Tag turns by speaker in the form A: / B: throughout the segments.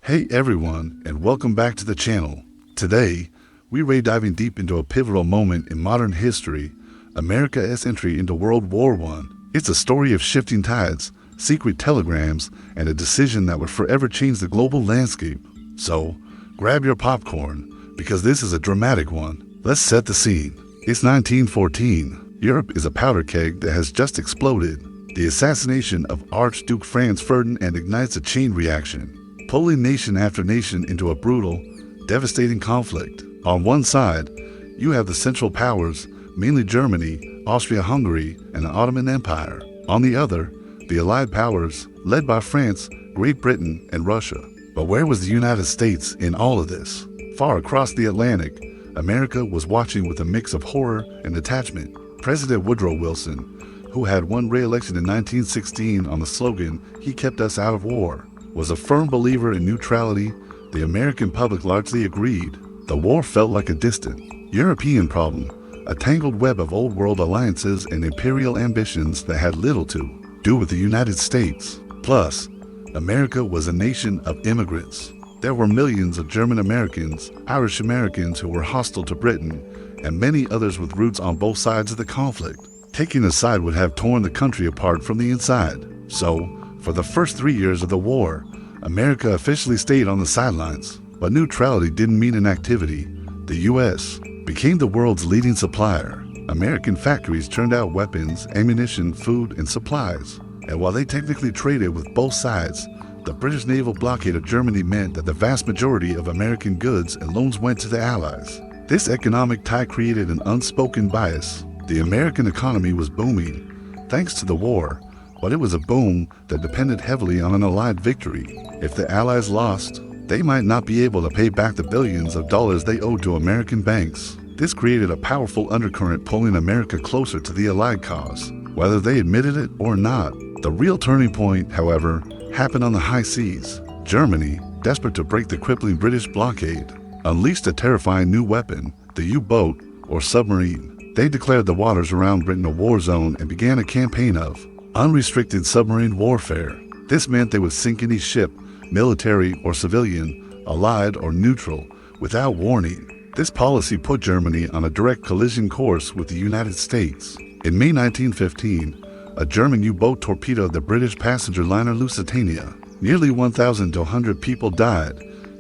A: Hey everyone, and welcome back to the channel. Today, we're diving deep into a pivotal moment in modern history, America's entry into World War I. It's a story of shifting tides, secret telegrams, and a decision that would forever change the global landscape. So, grab your popcorn, because this is a dramatic one. Let's set the scene. It's 1914. Europe is a powder keg that has just exploded. The assassination of Archduke Franz Ferdinand ignites a chain reaction, pulling nation after nation into a brutal, devastating conflict. On one side, you have the Central Powers, mainly Germany, Austria-Hungary, and the Ottoman Empire. On the other, the Allied powers, led by France, Great Britain, and Russia. But where was the United States in all of this? Far across the Atlantic, America was watching with a mix of horror and attachment. President Woodrow Wilson, who had won re-election in 1916 on the slogan, "He kept us out of war," was a firm believer in neutrality. The American public largely agreed. The war felt like a distant European problem, a tangled web of old world alliances and imperial ambitions that had little to do with the United States. Plus, America was a nation of immigrants. There were millions of German Americans, Irish Americans who were hostile to Britain, and many others with roots on both sides of the conflict. Taking a side would have torn the country apart from the inside. So, for the first 3 years of the war, America officially stayed on the sidelines. But neutrality didn't mean inactivity. The U.S. became the world's leading supplier. American factories turned out weapons, ammunition, food, and supplies. And while they technically traded with both sides, the British naval blockade of Germany meant that the vast majority of American goods and loans went to the Allies. This economic tie created an unspoken bias. The American economy was booming, thanks to the war, but it was a boom that depended heavily on an Allied victory. If the Allies lost, they might not be able to pay back the billions of dollars they owed to American banks. This created a powerful undercurrent pulling America closer to the Allied cause, whether they admitted it or not. The real turning point, however, happened on the high seas. Germany, desperate to break the crippling British blockade, unleashed a terrifying new weapon, the U-boat or submarine. They declared the waters around Britain a war zone and began a campaign of unrestricted submarine warfare. This meant they would sink any ship, military or civilian, allied or neutral, without warning. This policy put Germany on a direct collision course with the United States. In May 1915, a German U-boat torpedoed the British passenger liner Lusitania. Nearly 1,200 people died,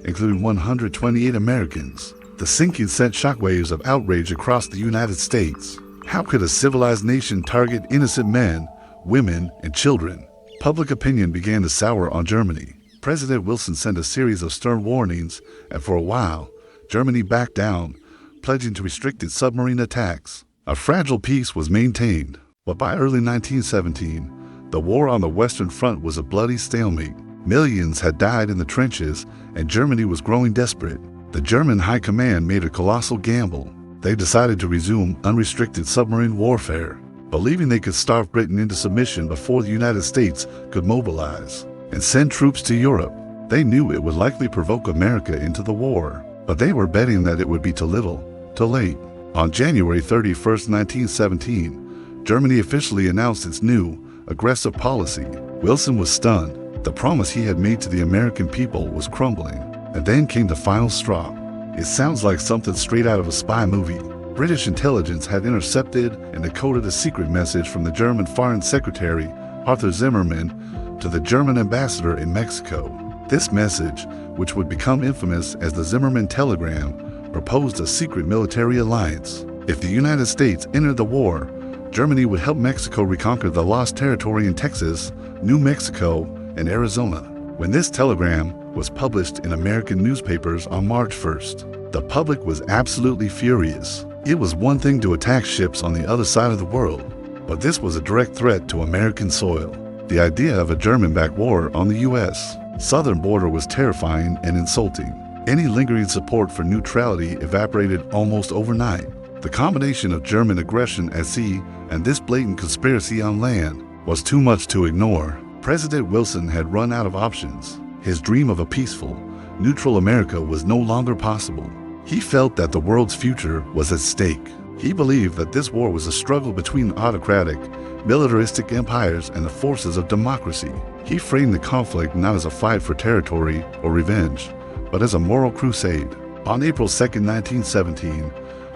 A: including 128 Americans. The sinking sent shockwaves of outrage across the United States. How could a civilized nation target innocent men, women, and children? Public opinion began to sour on Germany. President Wilson sent a series of stern warnings, and for a while, Germany backed down, pledging to restrict its submarine attacks. A fragile peace was maintained, but by early 1917, the war on the Western Front was a bloody stalemate. Millions had died in the trenches, and Germany was growing desperate. The German High Command made a colossal gamble. They decided to resume unrestricted submarine warfare, believing they could starve Britain into submission before the United States could mobilize and send troops to Europe. They knew it would likely provoke America into the war, but they were betting that it would be too little, too late. On January 31st, 1917, Germany officially announced its new, aggressive policy. Wilson was stunned. The promise he had made to the American people was crumbling. And then came the final straw. It sounds like something straight out of a spy movie. British intelligence had intercepted and decoded a secret message from the German Foreign Secretary, Arthur Zimmermann, to the German ambassador in Mexico. This message, which would become infamous as the Zimmermann telegram, proposed a secret military alliance. If the United States entered the war, Germany would help Mexico reconquer the lost territory in Texas, New Mexico, and Arizona. When this telegram was published in American newspapers on March 1st, the public was absolutely furious. It was one thing to attack ships on the other side of the world, but this was a direct threat to American soil. The idea of a German-backed war on the U.S. southern border was terrifying and insulting. Any lingering support for neutrality evaporated almost overnight. The combination of German aggression at sea and this blatant conspiracy on land was too much to ignore. President Wilson had run out of options. His dream of a peaceful, neutral America was no longer possible. He felt that the world's future was at stake. He believed that this war was a struggle between autocratic militaristic empires and the forces of democracy. He framed the conflict not as a fight for territory or revenge, but as a moral crusade. On April 2, 1917,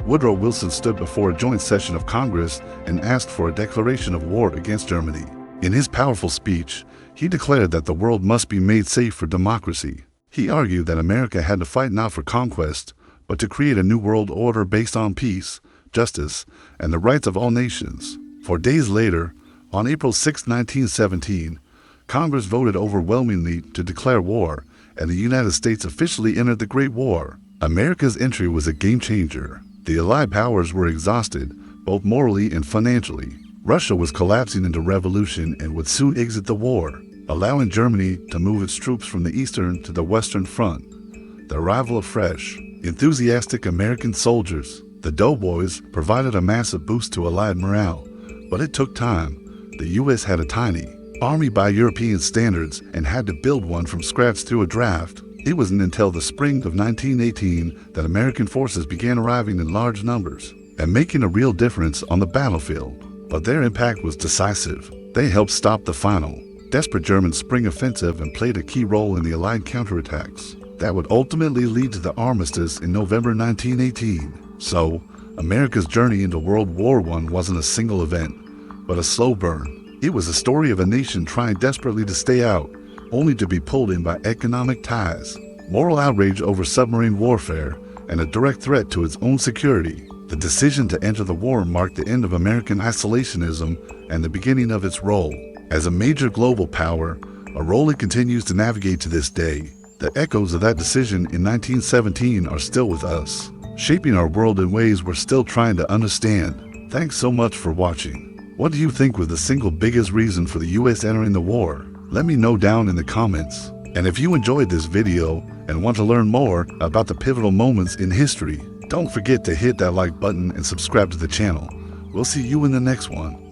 A: Woodrow Wilson stood before a joint session of Congress and asked for a declaration of war against Germany. In his powerful speech, he declared that the world must be made safe for democracy. He argued that America had to fight not for conquest, but to create a new world order based on peace, justice, and the rights of all nations. 4 days later, on April 6, 1917, Congress voted overwhelmingly to declare war, and the United States officially entered the Great War. America's entry was a game changer. The Allied powers were exhausted, both morally and financially. Russia was collapsing into revolution and would soon exit the war, allowing Germany to move its troops from the eastern to the western front. The arrival of fresh, enthusiastic American soldiers, the Doughboys, provided a massive boost to Allied morale. But it took time. The U.S. had a tiny army by European standards and had to build one from scratch through a draft. It wasn't until the spring of 1918 that American forces began arriving in large numbers and making a real difference on the battlefield. But their impact was decisive. They helped stop the final, desperate German spring offensive and played a key role in the Allied counterattacks that would ultimately lead to the armistice in November 1918. So, America's journey into World War I wasn't a single event, but a slow burn. It was a story of a nation trying desperately to stay out, only to be pulled in by economic ties, moral outrage over submarine warfare, and a direct threat to its own security. The decision to enter the war marked the end of American isolationism and the beginning of its role as a major global power, a role it continues to navigate to this day. The echoes of that decision in 1917 are still with us, shaping our world in ways we're still trying to understand. Thanks so much for watching. What do you think was the single biggest reason for the U.S. entering the war? Let me know down in the comments. And if you enjoyed this video and want to learn more about the pivotal moments in history, don't forget to hit that like button and subscribe to the channel. We'll see you in the next one.